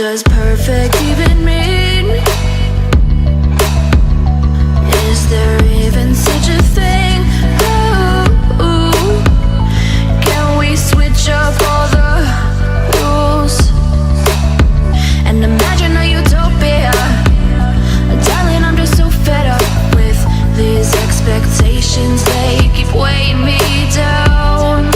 does perfect even mean? Is there even such a thing? Ooh, can we switch up all the rules and imagine a utopia? Darling, I'm just so fed up with these expectations. They keep weighing me down.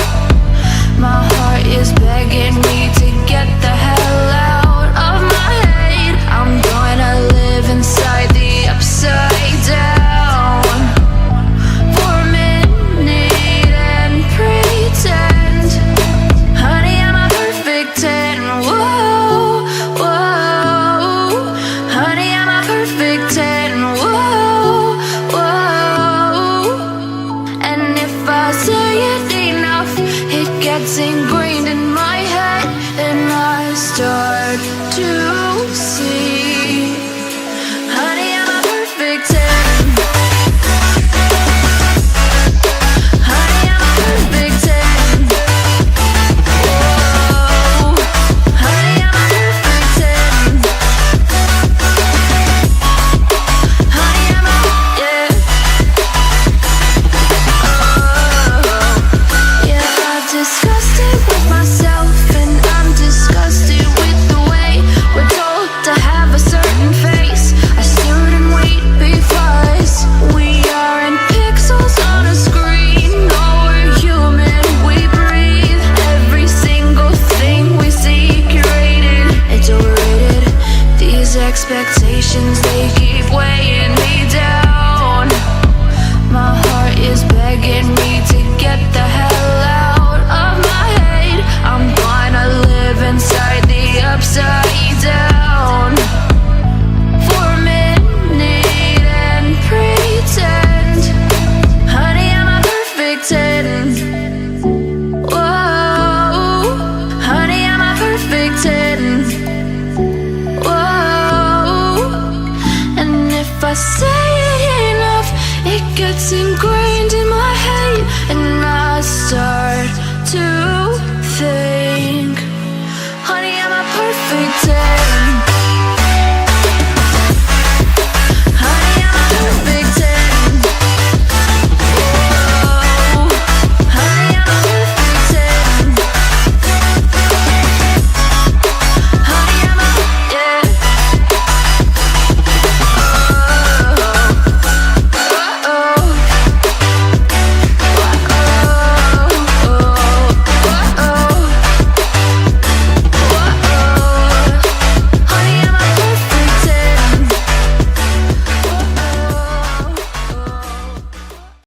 My heart is begging me to get the hell out of my head. I'm gonna live inside the upside down for a minute and pretend, honey, I'm a perfect 10. Whoa, whoa, honey, I'm a perfect 10. Whoa, whoa, and if I say it enough, it gets ingrained in my head, and I start to see, honey, I'm a perfect 10. Honey, I'm a perfect 10. Whoa, honey, I'm a perfect 10. Honey, I'm a, yeah. Yeah, I've discussed it with myself, and I'm disgusted with the way we're told to have a certain face, a certain weight, because we aren't pixels on a screen. No, we're human, we breathe. Every single thing we see curated, it's overrated. These expectations, they keep weighing me down. My heart is begging me to get the hell out of my head. I'm gonna live inside the upside down for a minute and pretend, honey, I'm a perfect 10. Whoa, honey, I'm a perfect 10. Whoa, and if I say it enough, it gets